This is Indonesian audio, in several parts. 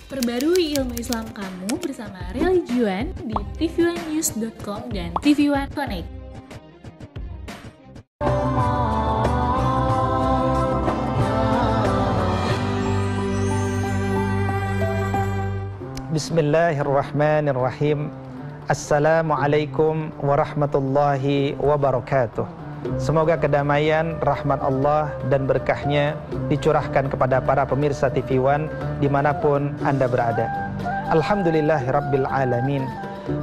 Perbarui ilmu Islam kamu bersama Religion di tv1news.com dan TV1 Connect. Bismillahirrahmanirrahim. Assalamualaikum warahmatullahi wabarakatuh. Semoga kedamaian, rahmat Allah dan berkahnya dicurahkan kepada para pemirsa TV One dimanapun Anda berada. Alhamdulillahirabbil alamin.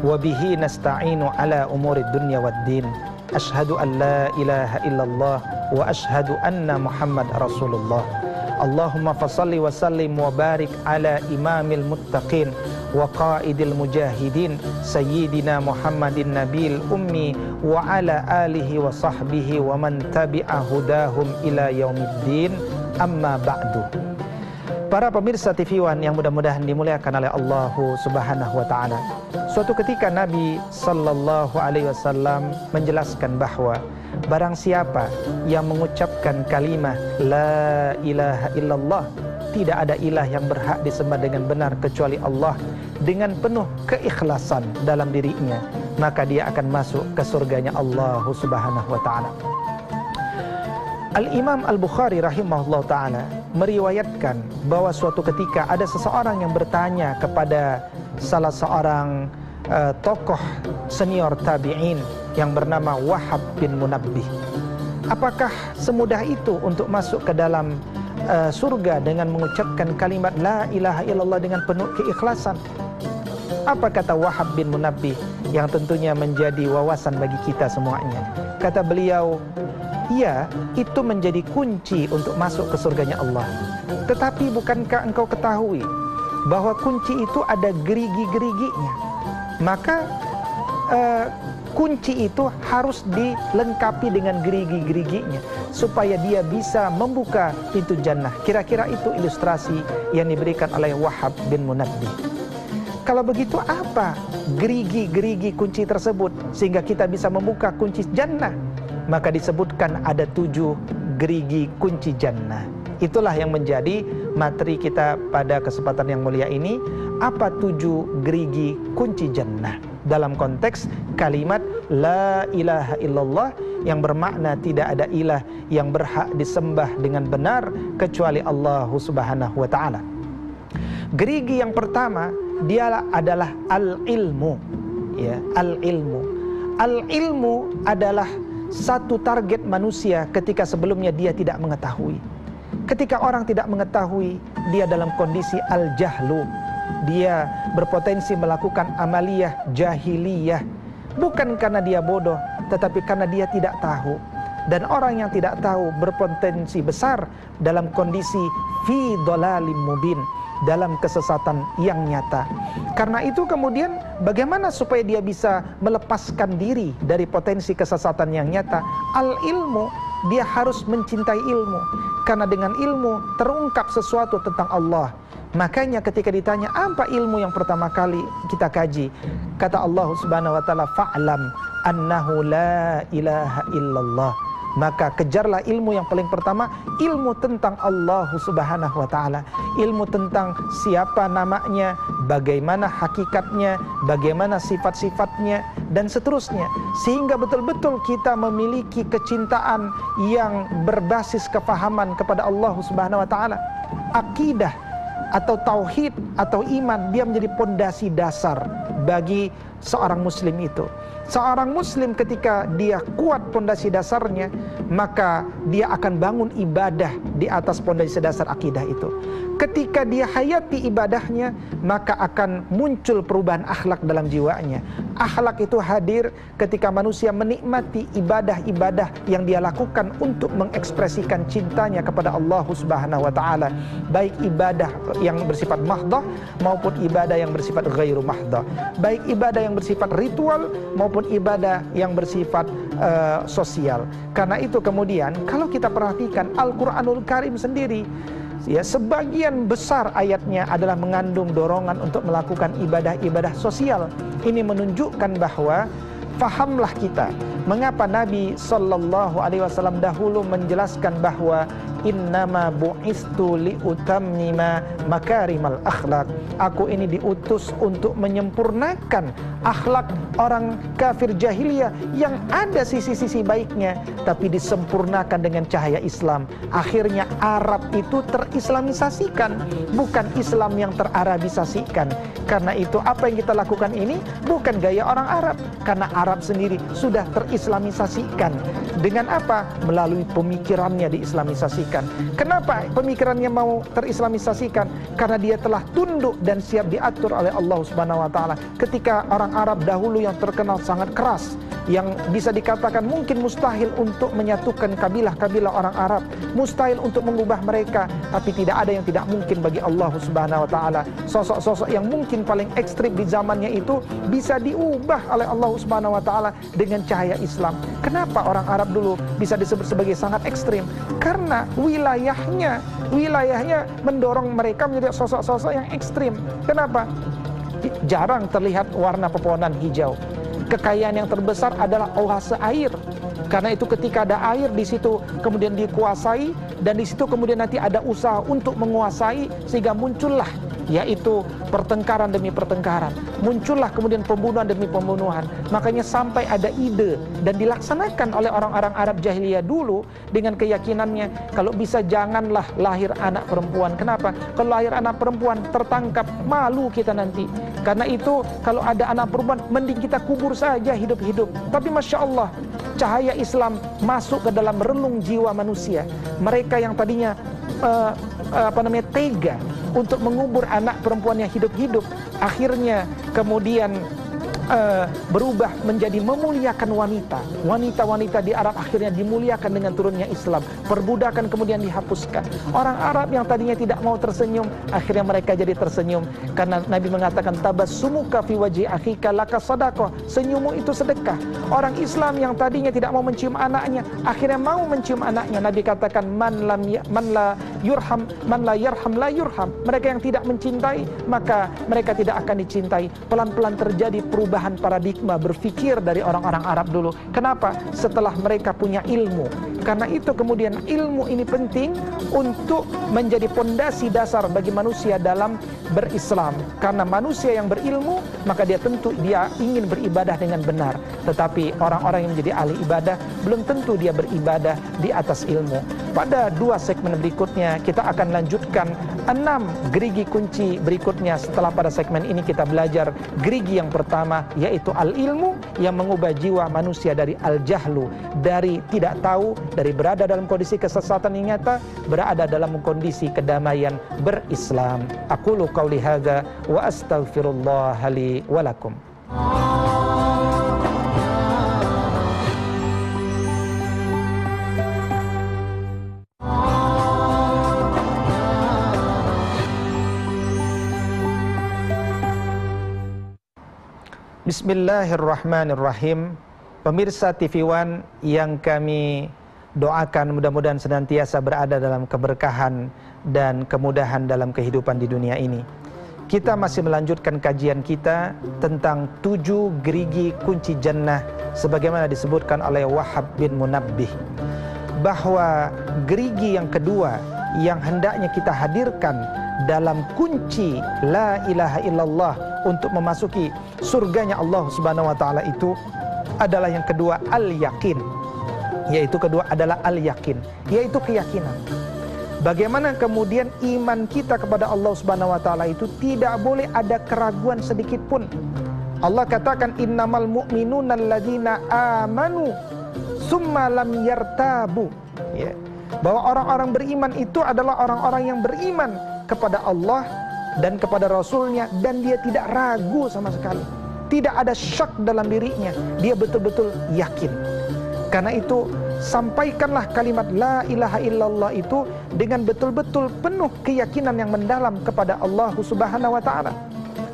Wa bihi nasta'inu ala umurid dunya waddin. Ashhadu an la ilaha illallah wa ashhadu anna Muhammad Rasulullah. Allahumma fasalli wa sallim wa barik ala imamil muttaqin wa qaidil mujahidin sayyidina Muhammadin nabil ummi wa ala alihi wa sahbihi wa man tabi'a hudahum ila yaumiddin, amma ba'du. Para pemirsa TV One yang mudah-mudahan dimuliakan oleh Allah Subhanahu wa taala. Suatu ketika Nabi sallallahu alaihi wasallam menjelaskan bahwa barang siapa yang mengucapkan kalimat la ilaha illallah, tidak ada ilah yang berhak disembah dengan benar kecuali Allah, dengan penuh keikhlasan dalam dirinya, maka dia akan masuk ke surganya Allah Subhanahu wa taala. Al-Imam Al-Bukhari rahimahullah ta'ala meriwayatkan bahwa suatu ketika ada seseorang yang bertanya kepada salah seorang tokoh senior tabi'in yang bernama Wahab bin Munabbih, apakah semudah itu untuk masuk ke dalam surga dengan mengucapkan kalimat la ilaha illallah dengan penuh keikhlasan? Apa kata Wahab bin Munabbih yang tentunya menjadi wawasan bagi kita semuanya? Kata beliau, iya, itu menjadi kunci untuk masuk ke surganya Allah. Tetapi bukankah engkau ketahui bahwa kunci itu ada gerigi-geriginya? Maka kunci itu harus dilengkapi dengan gerigi-geriginya supaya dia bisa membuka pintu jannah. Kira-kira itu ilustrasi yang diberikan oleh Wahab bin Munabbih. Kalau begitu apa gerigi-gerigi kunci tersebut sehingga kita bisa membuka kunci jannah? Maka disebutkan ada 7 gerigi kunci jannah. Itulah yang menjadi materi kita pada kesempatan yang mulia ini. Apa 7 gerigi kunci jannah dalam konteks kalimat la ilaha illallah yang bermakna tidak ada ilah yang berhak disembah dengan benar kecuali Allah Subhanahu wa taala. Gerigi yang pertama dia adalah al-ilmu, ya, al-ilmu. Al-ilmu adalah satu target manusia ketika sebelumnya dia tidak mengetahui. Ketika orang tidak mengetahui, dia dalam kondisi al-jahlu. Dia berpotensi melakukan amaliyah jahiliyah, bukan karena dia bodoh, tetapi karena dia tidak tahu. Dan orang yang tidak tahu berpotensi besar dalam kondisi fi dhalalim mubin, dalam kesesatan yang nyata. Karena itu kemudian bagaimana supaya dia bisa melepaskan diri dari potensi kesesatan yang nyata? Al-ilmu, dia harus mencintai ilmu. Karena dengan ilmu terungkap sesuatu tentang Allah. Makanya ketika ditanya apa ilmu yang pertama kali kita kaji, kata Allah Subhanahu wa taala, fa'lam annahu la ilaha illallah. Maka kejarlah ilmu yang paling pertama, ilmu tentang Allah Subhanahu wa taala, ilmu tentang siapa namanya, bagaimana hakikatnya, bagaimana sifat-sifatnya dan seterusnya, sehingga betul-betul kita memiliki kecintaan yang berbasis kefahaman kepada Allah Subhanahu wa taala. Akidah atau tauhid atau iman, dia menjadi pondasi dasar bagi seorang muslim itu. Seorang muslim ketika dia kuat pondasi dasarnya, maka dia akan bangun ibadah di atas pondasi dasar akidah itu. Ketika dia hayati ibadahnya, maka akan muncul perubahan akhlak dalam jiwanya. Akhlak itu hadir ketika manusia menikmati ibadah-ibadah yang dia lakukan untuk mengekspresikan cintanya kepada Allah Subhanahu wa taala, baik ibadah yang bersifat mahdah maupun ibadah yang bersifat ghairu mahdah, baik ibadah yang bersifat ritual maupun ibadah yang bersifat sosial. Karena itu kemudian kalau kita perhatikan Al-Qur'anul Karim sendiri, ya, sebagian besar ayatnya adalah mengandung dorongan untuk melakukan ibadah-ibadah sosial. Ini menunjukkan bahwa fahamlah kita mengapa Nabi Sallallahu Alaihi Wasallam dahulu menjelaskan bahwa innama bu'istu liutammima makarimal akhlak. Aku ini diutus untuk menyempurnakan akhlak orang kafir jahiliyah yang ada sisi-sisi baiknya, tapi disempurnakan dengan cahaya Islam. Akhirnya Arab itu terislamisasikan, bukan Islam yang terarabisasikan. Karena itu apa yang kita lakukan ini bukan gaya orang Arab, karena Arab sendiri sudah terislamisasikan. Dengan apa? Melalui pemikirannya diislamisasikan. Kenapa pemikirannya mau terislamisasikan? Karena dia telah tunduk dan siap diatur oleh Allah Subhanahu wa taala. Ketika orang Arab dahulu yang terkenal sangat keras, yang bisa dikatakan mungkin mustahil untuk menyatukan kabilah-kabilah orang Arab, mustahil untuk mengubah mereka, tapi tidak ada yang tidak mungkin bagi Allah Subhanahu wa taala. Sosok-sosok yang mungkin paling ekstrim di zamannya itu bisa diubah oleh Allah Subhanahu wa taala dengan cahaya Islam. Kenapa orang Arab dulu bisa disebut sebagai sangat ekstrim? Karena wilayahnya mendorong mereka menjadi sosok-sosok yang ekstrim. Kenapa? Jarang terlihat warna pepohonan hijau. Kekayaan yang terbesar adalah oase air. Karena itu ketika ada air di situ kemudian dikuasai, dan di situ kemudian nanti ada usaha untuk menguasai, sehingga muncullah yaitu pertengkaran demi pertengkaran, muncullah kemudian pembunuhan demi pembunuhan. Makanya sampai ada ide dan dilaksanakan oleh orang-orang Arab jahiliyah dulu dengan keyakinannya, kalau bisa janganlah lahir anak perempuan. Kenapa? Kalau lahir anak perempuan tertangkap, malu kita nanti. Karena itu kalau ada anak perempuan mending kita kubur saja hidup-hidup. Tapi Masya Allah, cahaya Islam masuk ke dalam relung jiwa manusia. Mereka yang tadinya tega untuk mengubur anak perempuan yang hidup-hidup, akhirnya kemudian berubah menjadi memuliakan wanita. Wanita-wanita di Arab akhirnya dimuliakan dengan turunnya Islam. Perbudakan kemudian dihapuskan. Orang Arab yang tadinya tidak mau tersenyum, akhirnya mereka jadi tersenyum. Karena Nabi mengatakan, tabassumuka fi wajhi akhika laka sadaqah. Senyummu itu sedekah. Orang Islam yang tadinya tidak mau mencium anaknya, akhirnya mau mencium anaknya. Nabi katakan, man la yarham la yurham. Mereka yang tidak mencintai, maka mereka tidak akan dicintai. Pelan-pelan terjadi perubahan paradigma berpikir dari orang-orang Arab dulu. Kenapa? Setelah mereka punya ilmu. Karena itu kemudian ilmu ini penting untuk menjadi pondasi dasar bagi manusia dalam berislam. Karena manusia yang berilmu, maka dia tentu dia ingin beribadah dengan benar. Tetapi orang-orang yang menjadi ahli ibadah belum tentu dia beribadah di atas ilmu. Pada 2 segmen berikutnya kita akan lanjutkan 6 gerigi kunci berikutnya. Setelah pada segmen ini kita belajar gerigi yang pertama, yaitu al-ilmu, yang mengubah jiwa manusia dari al-jahlu, dari tidak tahu, dari berada dalam kondisi kesesatan yang nyata, berada dalam kondisi kedamaian berislam. Aqulu qauli hadza wa astaghfirullah li wa lakum. Bismillahirrahmanirrahim. Pemirsa TV One yang kami doakan mudah-mudahan senantiasa berada dalam keberkahan dan kemudahan dalam kehidupan di dunia ini. Kita masih melanjutkan kajian kita tentang 7 gerigi kunci jannah sebagaimana disebutkan oleh Wahab bin Munabbih, bahwa gerigi yang kedua yang hendaknya kita hadirkan dalam kunci la ilaha illallah untuk memasuki surganya Allah Subhanahu wa taala itu adalah yang kedua al-yakin. Yaitu kedua adalah al-yakin, yaitu keyakinan. Bagaimana kemudian iman kita kepada Allah Subhanahu wa taala itu tidak boleh ada keraguan sedikit pun. Allah katakan innamal mu'minuna alladzina amanu summa lam yartabu. Ya. Bahwa orang-orang beriman itu adalah orang-orang yang beriman kepada Allah dan kepada Rasulnya, dan dia tidak ragu sama sekali, tidak ada syak dalam dirinya, dia betul-betul yakin. Karena itu sampaikanlah kalimat la ilaha illallah itu dengan betul-betul penuh keyakinan yang mendalam kepada Allah Subhanahu wa taala.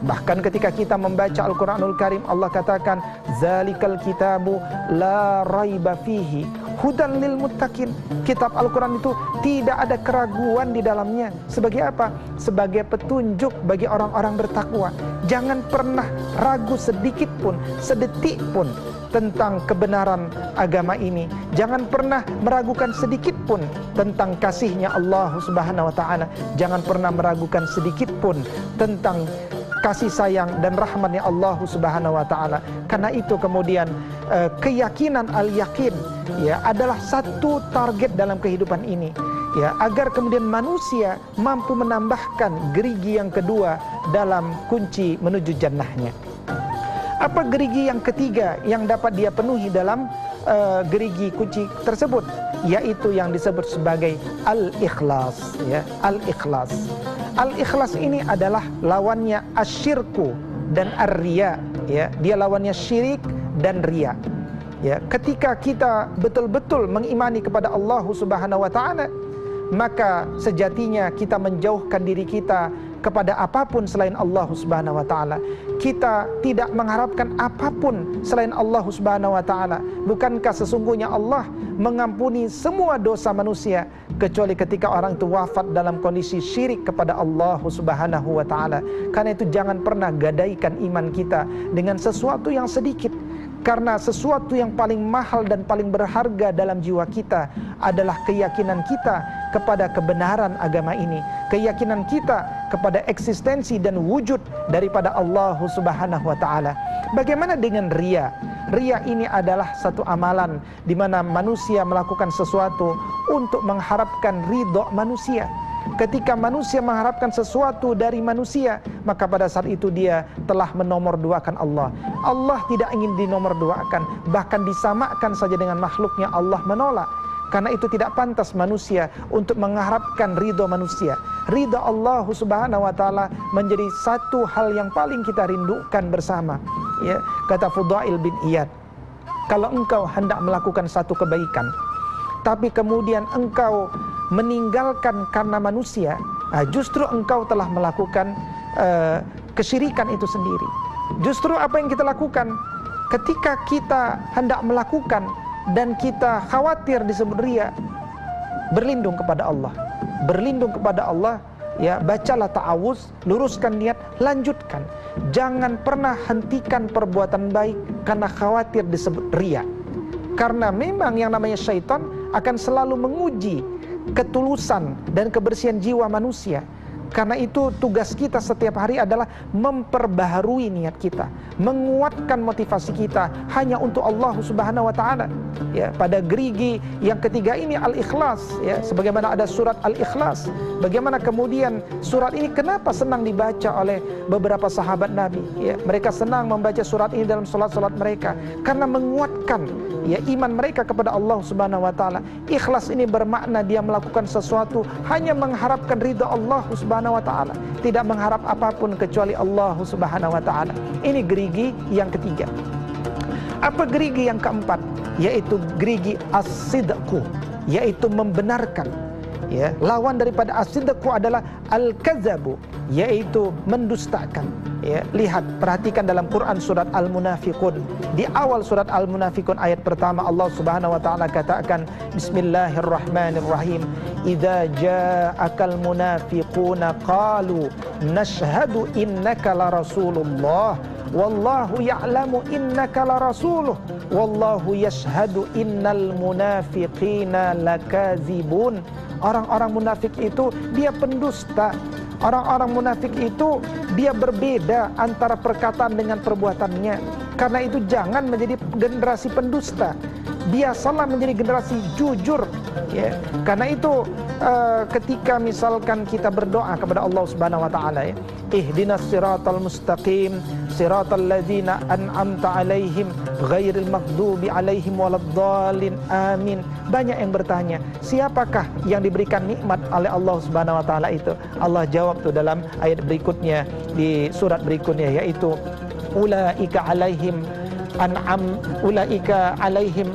Bahkan ketika kita membaca Al-Quranul Karim, Allah katakan zalikal kitabu la raiba fihi hudan lil muttaqin. Kitab Al-Quran itu tidak ada keraguan di dalamnya. Sebagai apa? Sebagai petunjuk bagi orang-orang bertakwa. Jangan pernah ragu sedikit pun, sedetik pun. tentang kebenaran agama ini. Jangan pernah meragukan sedikit pun tentang kasihnya Allah Subhanahu wa taala. Jangan pernah meragukan sedikit pun tentang kasih sayang dan rahmatnya Allah Subhanahu wa taala. Karena itu kemudian keyakinan al-yakin ya adalah satu target dalam kehidupan ini. Ya, agar kemudian manusia mampu menambahkan gerigi yang kedua dalam kunci menuju jannahnya. Apa gerigi yang ketiga yang dapat dia penuhi dalam gerigi kunci tersebut? Yaitu yang disebut sebagai al-ikhlas. Ya, al-ikhlas. Al-ikhlas ini adalah lawannya asyirku dan ar-riya. Ya, dia lawannya syirik dan riya. Ya, ketika kita betul-betul mengimani kepada Allah Subhanahu wa taala, maka sejatinya kita menjauhkan diri kita kepada apapun selain Allah Subhanahu wa taala. Kita tidak mengharapkan apapun selain Allah Subhanahu wa taala. Bukankah sesungguhnya Allah mengampuni semua dosa manusia kecuali ketika orang itu wafat dalam kondisi syirik kepada Allah Subhanahu wa taala. Karena itu jangan pernah gadaikan iman kita dengan sesuatu yang sedikit. Karena sesuatu yang paling mahal dan paling berharga dalam jiwa kita adalah keyakinan kita kepada kebenaran agama ini, keyakinan kita kepada eksistensi dan wujud daripada Allah Subhanahu wa taala. Bagaimana dengan riya? Riya ini adalah satu amalan di mana manusia melakukan sesuatu untuk mengharapkan ridho manusia. Ketika manusia mengharapkan sesuatu dari manusia, maka pada saat itu dia telah menomorduakan Allah. Allah tidak ingin dinomorduakan, bahkan disamakan saja dengan makhluknya. Allah menolak. Karena itu tidak pantas manusia untuk mengharapkan ridho manusia. Ridho Allah Subhanahu wa taala menjadi satu hal yang paling kita rindukan bersama. Ya, kata Fudail bin Iyad, kalau engkau hendak melakukan satu kebaikan, tapi kemudian engkau meninggalkan karena manusia, justru engkau telah melakukan kesyirikan itu sendiri. Justru apa yang kita lakukan ketika kita hendak melakukan dan kita khawatir disebut riya, berlindung kepada Allah. Berlindung kepada Allah, ya, bacalah ta'awuz, luruskan niat, lanjutkan. Jangan pernah hentikan perbuatan baik karena khawatir disebut riya. Karena memang yang namanya syaitan akan selalu menguji ketulusan dan kebersihan jiwa manusia. Karena itu tugas kita setiap hari adalah memperbaharui niat kita, menguatkan motivasi kita hanya untuk Allah Subhanahu wa taala. Ya, pada gerigi yang ketiga ini al-ikhlas, ya, sebagaimana ada surat al-ikhlas. Bagaimana kemudian surat ini kenapa senang dibaca oleh beberapa sahabat Nabi, ya? Mereka senang membaca surat ini dalam salat-salat mereka karena menguatkan, ya, iman mereka kepada Allah Subhanahu wa taala. Ikhlas ini bermakna dia melakukan sesuatu hanya mengharapkan ridha Allah Subhanahu wa taala, tidak mengharap apapun kecuali Allah Subhanahu wa taala. Ini gerigi yang ketiga. Apa gerigi yang keempat? Yaitu gerigi as-sidqu, yaitu membenarkan. Ya, lawan daripada as-sidqu adalah al-kadzabu, yaitu mendustakan. Ya, lihat, perhatikan dalam Quran surat Al-Munafiqun. Di awal surat Al-Munafiqun ayat pertama Allah Subhanahu wa taala katakan, Bismillahirrahmanirrahim. Idza ja'akal munafiquna qalu nashhadu innaka la rasulullah wallahu ya'lamu innaka la rasuluh wallahu yashhadu innal munafiqina lakazibun. Orang-orang munafik itu dia pendusta. Orang-orang munafik itu dia berbeda antara perkataan dengan perbuatannya. Karena itu jangan menjadi generasi pendusta. Biasalah menjadi generasi jujur, ya. Karena itu ketika misalkan kita berdoa kepada Allah Subhanahu wa taala, ya, ihdinas siratal mustaqim siratal ladzina an'amta alaihim ghairil maghdubi alaihim waladdallin amin. Banyak yang bertanya, siapakah yang diberikan nikmat oleh Allah Subhanahu wa taala itu? Allah jawab tuh dalam ayat berikutnya, di surat berikutnya, yaitu ulaika alaihim an'am, ulaika alaihim,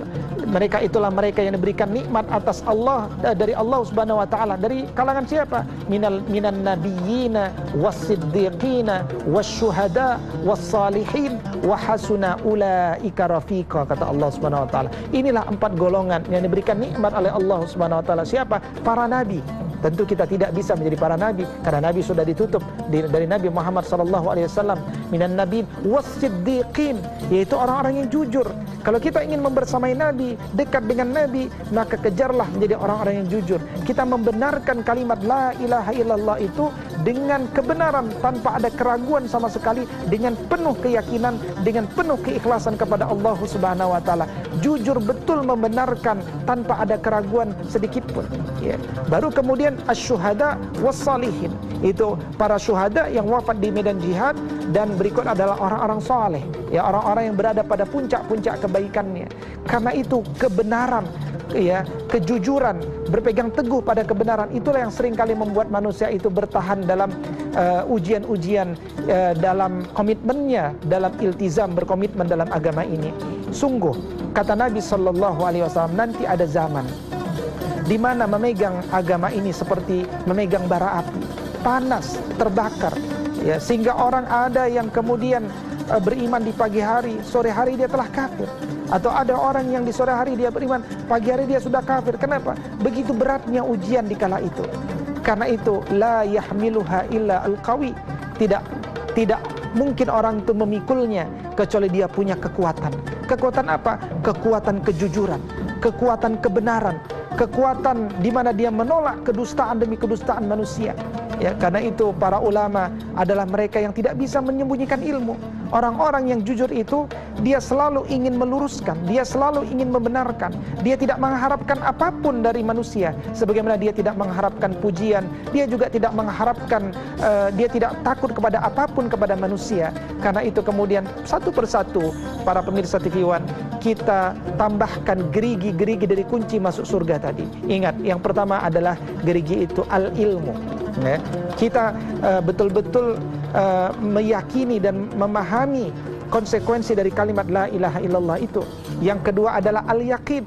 mereka itulah mereka yang diberikan nikmat atas Allah, dari Allah Subhanahu wa taala. Dari kalangan siapa? Minan nabiyyina was-siddiqina wasyuhada was-salihin wa hasuna ulaika rafiqa, kata Allah Subhanahu wa taala. Inilah 4 golongan yang diberikan nikmat oleh Allah Subhanahu wa taala. Siapa? Para nabi, Tentu kita tidak bisa menjadi para nabi karena nabi sudah ditutup dari Nabi Muhammad SAW, minan nabiin was-siddiqin, yaitu orang-orang yang jujur. Kalau kita ingin membersamai nabi, dekat dengan nabi, maka kejarlah menjadi orang-orang yang jujur. Kita membenarkan kalimat la ilaha illallah itu dengan kebenaran tanpa ada keraguan sama sekali, dengan penuh keyakinan, dengan penuh keikhlasan kepada Allah Subhanahu wa taala. Jujur betul membenarkan tanpa ada keraguan sedikit pun, ya. Baru kemudian asyuhada wassalihin, itu para syuhada yang wafat di medan jihad, dan berikut adalah orang-orang saleh, ya, orang-orang yang berada pada puncak-puncak kebaikannya. Karena itu kebenaran, ya, kejujuran, berpegang teguh pada kebenaran, itulah yang seringkali membuat manusia itu bertahan dalam ujian-ujian, dalam komitmennya, dalam iltizam, berkomitmen dalam agama ini. Sungguh, kata Nabi SAW, nanti ada zaman di mana memegang agama ini seperti memegang bara api, panas, terbakar, ya, sehingga orang ada yang kemudian beriman di pagi hari, sore hari dia telah kafir. Atau ada orang yang di sore hari dia beriman, pagi hari dia sudah kafir. Kenapa? Begitu beratnya ujian di kala itu. Karena itu la yahmiluha illa al-qawi. Tidak mungkin orang itu memikulnya kecuali dia punya kekuatan. Kekuatan apa? Kekuatan kejujuran, kekuatan kebenaran, kekuatan di mana dia menolak kedustaan demi kedustaan manusia. Ya, karena itu para ulama adalah mereka yang tidak bisa menyembunyikan ilmu. Orang-orang yang jujur itu, dia selalu ingin meluruskan, dia selalu ingin membenarkan. Dia tidak mengharapkan apapun dari manusia, sebagaimana dia tidak mengharapkan pujian. Dia juga tidak mengharapkan, dia tidak takut kepada apapun kepada manusia. Karena itu kemudian satu persatu para pemirsa TV One, kita tambahkan gerigi-gerigi dari kunci masuk surga tadi. Ingat, yang pertama adalah gerigi itu al-ilmu. Ya, kita betul-betul meyakini dan memahami konsekuensi dari kalimat la ilaha illallah itu. Yang kedua adalah al-yaqin.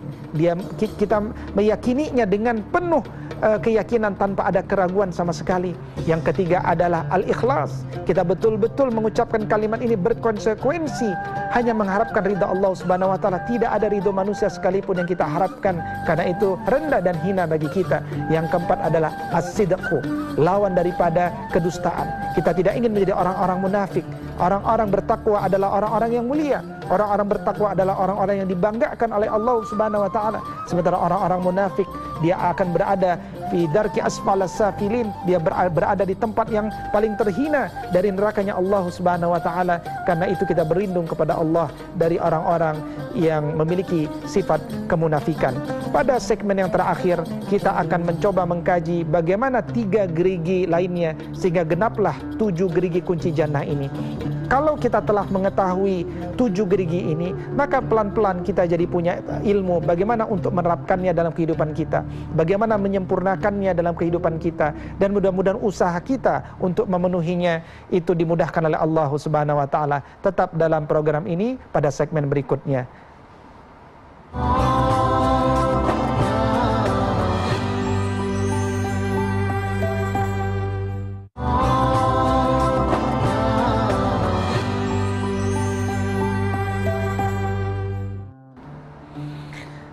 Kita meyakininya dengan penuh keyakinan tanpa ada keraguan sama sekali. Yang ketiga adalah al-ikhlas. Kita betul-betul mengucapkan kalimat ini berkonsekuensi, hanya mengharapkan ridha Allah Subhanahu wa taala, tidak ada ridha manusia sekalipun yang kita harapkan, karena itu rendah dan hina bagi kita. Yang keempat adalah as-sidqu, lawan daripada kedustaan. Kita tidak ingin menjadi orang-orang munafik. Orang-orang bertakwa adalah orang-orang yang mulia. Orang-orang bertakwa adalah orang-orang yang dibanggakan oleh Allah Subhanahu wa taala. Sementara orang-orang munafik, dia akan berada fi darki asfalas safilin, dia berada di tempat yang paling terhina dari nerakanya Allah Subhanahu wa taala. Karena itu kita berlindung kepada Allah dari orang-orang yang memiliki sifat kemunafikan. Pada segmen yang terakhir, kita akan mencoba mengkaji bagaimana 3 gerigi lainnya sehingga genaplah 7 gerigi kunci jannah ini. Kalau kita telah mengetahui 7 gerigi ini, maka pelan-pelan kita jadi punya ilmu bagaimana untuk menerapkannya dalam kehidupan kita, bagaimana menyempurnakannya dalam kehidupan kita, dan mudah-mudahan usaha kita untuk memenuhinya itu dimudahkan oleh Allah Subhanahu wa taala. Tetap dalam program ini pada segmen berikutnya.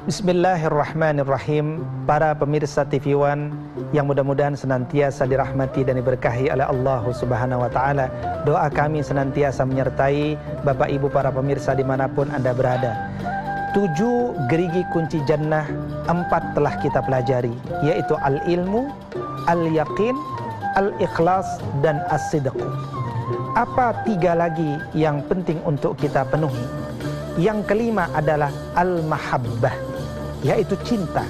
Bismillahirrahmanirrahim. Para pemirsa TV One yang mudah-mudahan senantiasa dirahmati dan diberkahi oleh Allah Subhanahu wa taala, doa kami senantiasa menyertai Bapak Ibu para pemirsa dimanapun Anda berada. 7 gerigi kunci jannah, 4 telah kita pelajari, yaitu al-ilmu, al-yaqin, al-ikhlas, dan as-sidqu. Apa 3 lagi yang penting untuk kita penuhi? Yang kelima adalah al-mahabbah, yaitu cinta,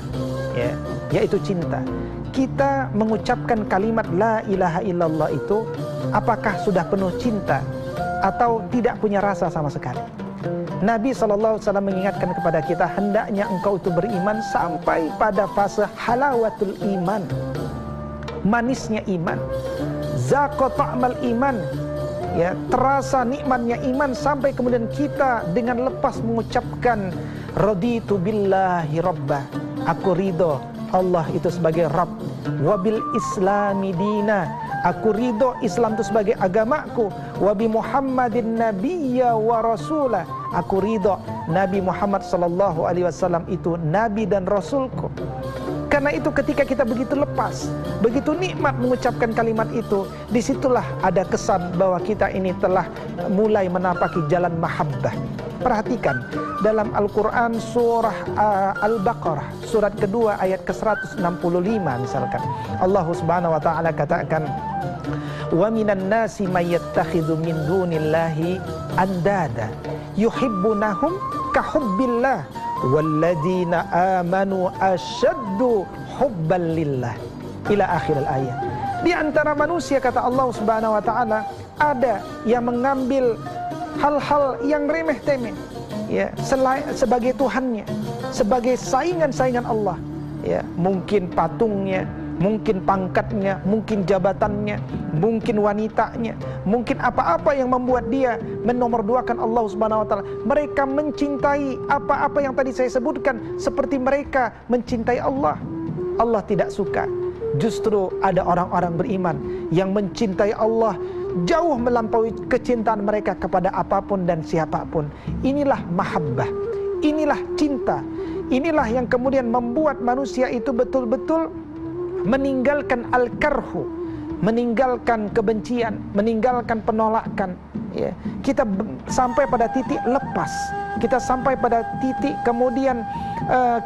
ya, yaitu cinta. Kita mengucapkan kalimat la ilaha illallah itu, apakah sudah penuh cinta atau tidak punya rasa sama sekali? Nabi SAW mengingatkan kepada kita, hendaknya engkau itu beriman sampai pada fase halawatul iman, manisnya iman, zaqa ta'mal iman, ya, terasa nikmatnya iman, sampai kemudian kita dengan lepas mengucapkan raditu billahi rabbah, aku ridho Allah itu sebagai Rabb, wabil islami dina, aku ridho Islam itu sebagai agamaku, wabi Muhammadin nabiyya wa rasulah, aku ridho Nabi Muhammad sallallahu alaihi wasallam itu nabi dan rasulku. Karena itu ketika kita begitu lepas, begitu nikmat mengucapkan kalimat itu, disitulah ada kesan bahwa kita ini telah mulai menapaki jalan mahabbah. Perhatikan dalam Al-Quran surah Al-Baqarah surat kedua ayat ke-165 misalkan, Allah subhanahu wa ta'ala katakan, wa minan nasi may yattakhidhu min dunillahi andada yuhibbunahum kahubbillah walladzina amanu asyaddu hubban lillah, ila akhir ayat. Di antara manusia, kata Allah subhanahu wa ta'ala, ada yang mengambil hal-hal yang remeh-temeh, ya, sebagai Tuhannya, sebagai saingan-saingan Allah, ya, mungkin patungnya, mungkin pangkatnya, mungkin jabatannya, mungkin wanitanya, mungkin apa-apa yang membuat dia menomorduakan Allah subhanahu wa ta'ala. Mereka mencintai apa-apa yang tadi saya sebutkan seperti mereka mencintai Allah. Allah tidak suka. Justru ada orang-orang beriman yang mencintai Allah jauh melampaui kecintaan mereka kepada apapun dan siapapun. Inilah mahabbah, inilah cinta, inilah yang kemudian membuat manusia itu betul-betul meninggalkan al-karhu, meninggalkan kebencian, meninggalkan penolakan, ya. Kita sampai pada titik lepas, kita sampai pada titik kemudian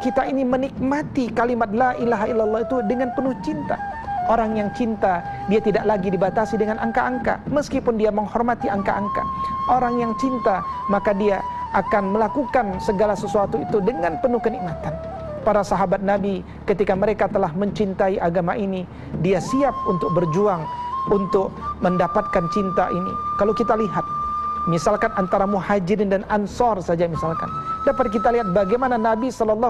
kita ini menikmati kalimat la ilaha illallah itu dengan penuh cinta. Orang yang cinta, dia tidak lagi dibatasi dengan angka-angka, meskipun dia menghormati angka-angka. Orang yang cinta, maka dia akan melakukan segala sesuatu itu dengan penuh kenikmatan. Para sahabat Nabi ketika mereka telah mencintai agama ini, dia siap untuk berjuang untuk mendapatkan cinta ini. Kalau kita lihat misalkan antara Muhajirin dan Ansor saja misalkan, dapat kita lihat bagaimana Nabi SAW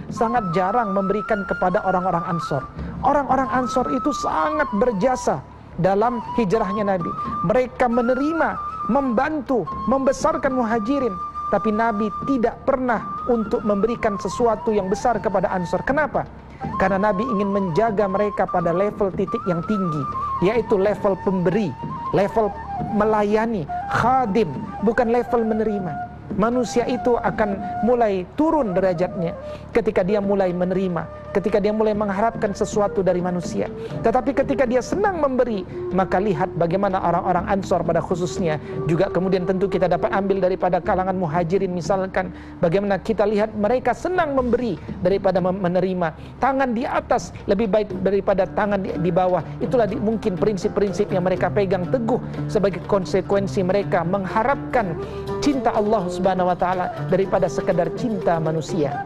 sangat jarang memberikan kepada orang-orang Ansor. Orang-orang Ansor itu sangat berjasa dalam hijrahnya Nabi. Mereka menerima, membantu, membesarkan Muhajirin. Tapi Nabi tidak pernah untuk memberikan sesuatu yang besar kepada Ansor. Kenapa? Karena Nabi ingin menjaga mereka pada level titik yang tinggi, yaitu level pemberi, level melayani, khadim, bukan level menerima. Manusia itu akan mulai turun derajatnya ketika dia mulai menerima, ketika dia mulai mengharapkan sesuatu dari manusia. Tetapi ketika dia senang memberi, maka lihat bagaimana orang-orang Ansor pada khususnya, juga kemudian tentu kita dapat ambil daripada kalangan Muhajirin misalkan, bagaimana kita lihat mereka senang memberi daripada menerima. Tangan di atas lebih baik daripada tangan di bawah. Itulah mungkin prinsip-prinsip yang mereka pegang teguh sebagai konsekuensi mereka mengharapkan cinta Allah subhanahu wa ta'ala daripada sekadar cinta manusia.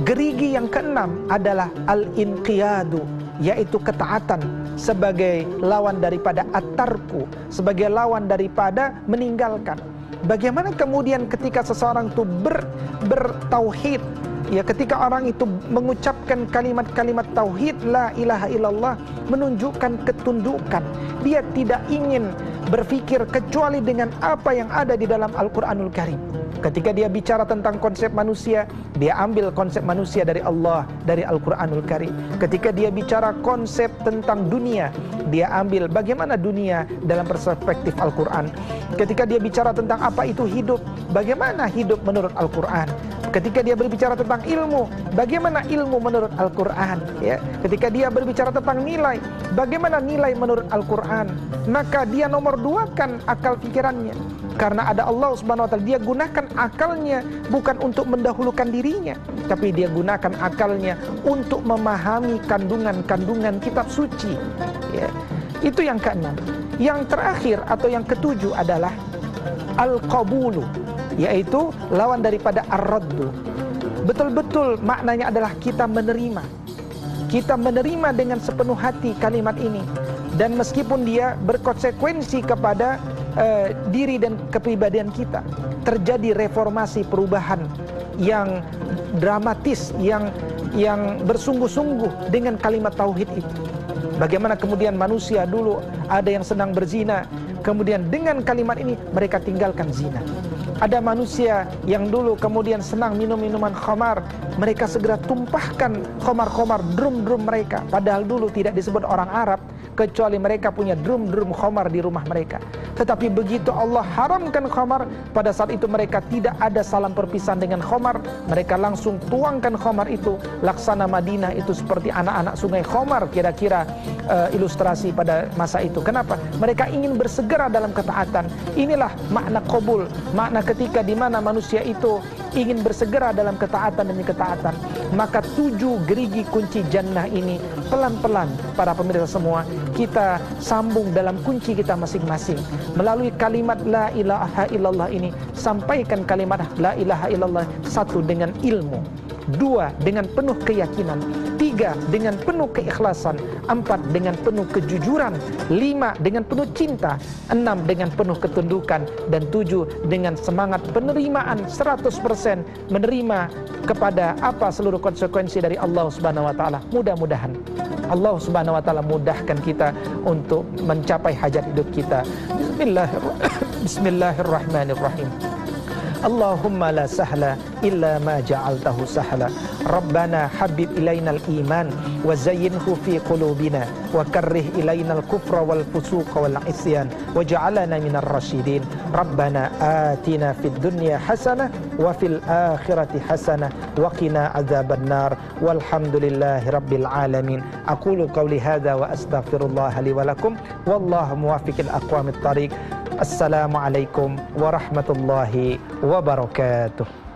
Gerigi yang keenam adalah al-inqiyadu, yaitu ketaatan sebagai lawan daripada at-tarku, sebagai lawan daripada meninggalkan. Bagaimana kemudian ketika seseorang itu bertauhid, ya, ketika orang itu mengucapkan kalimat-kalimat tauhid la ilaha illallah, menunjukkan ketundukan. Dia tidak ingin berpikir kecuali dengan apa yang ada di dalam Al-Quranul Karim. Ketika dia bicara tentang konsep manusia, dia ambil konsep manusia dari Allah, dari Al-Quranul Karim. Ketika dia bicara konsep tentang dunia, dia ambil bagaimana dunia dalam perspektif Al-Quran. Ketika dia bicara tentang apa itu hidup, bagaimana hidup menurut Al-Quran. Ketika dia berbicara tentang ilmu, bagaimana ilmu menurut Al-Quran, ya. Ketika dia berbicara tentang nilai, bagaimana nilai menurut Al-Quran. Maka dia nomor duakan akal pikirannya. Karena ada Allah subhanahu wa ta'ala, dia gunakan akalnya bukan untuk mendahulukan dirinya, tapi dia gunakan akalnya untuk memahami kandungan-kandungan kitab suci, ya. Itu yang keenam. Yang terakhir atau yang ketujuh adalah al-qabulu, yaitu lawan daripada ar-raddu. Betul-betul maknanya adalah kita menerima. Kita menerima dengan sepenuh hati kalimat ini. Dan meskipun dia berkonsekuensi kepada diri dan kepribadian kita, terjadi reformasi, perubahan yang dramatis, yang bersungguh-sungguh dengan kalimat tauhid itu. Bagaimana kemudian manusia dulu ada yang senang berzina, kemudian dengan kalimat ini mereka tinggalkan zina. Ada manusia yang dulu kemudian senang minum minuman khamar, mereka segera tumpahkan khamar-khamar, drum-drum mereka. Padahal dulu tidak disebut orang Arab, kecuali mereka punya drum-drum khamar di rumah mereka. Tetapi begitu Allah haramkan khamar, pada saat itu mereka tidak ada salam perpisahan dengan khamar. Mereka langsung tuangkan khamar itu. Laksana Madinah itu seperti anak-anak sungai khamar, kira-kira ilustrasi pada masa itu. Kenapa? Mereka ingin bersegera dalam ketaatan. Inilah makna qabul, makna ketika di mana manusia itu ingin bersegera dalam ketaatan demi ketaatan. Maka 7 gerigi kunci jannah ini pelan-pelan para pemirsa semua kita sambung dalam kunci kita masing-masing. Melalui kalimat la ilaha illallah ini, sampaikan kalimat la ilaha illallah. 1 dengan ilmu, 2 dengan penuh keyakinan, 3 dengan penuh keikhlasan, 4 dengan penuh kejujuran, 5 dengan penuh cinta, 6 dengan penuh ketundukan, dan 7 dengan semangat penerimaan 100%, menerima kepada apa seluruh konsekuensi dari Allah Subhanahu wa taala. Mudah-mudahan Allah Subhanahu wa taala mudahkan kita untuk mencapai hajat hidup kita. Bismillahirrahmanirrahim. Allahumma la sahla illa ma ja'altahu sahla. Rabbana habib ilainal iman wa zayyinhu fi qulubina wa karrih ilainal kufra wal fusuqa wal isyan waj'alna minar rasyidin. Rabbana atina fid dunya hasanah wa fil akhirati hasanah wa qina adzaban nar. Walhamdulillahi rabbil alamin. Aqulu qawli hadza wa astaghfirullah li wa lakum wallahu muwaffiqil aqwamit thariq. Assalamualaikum warahmatullahi wabarakatuh.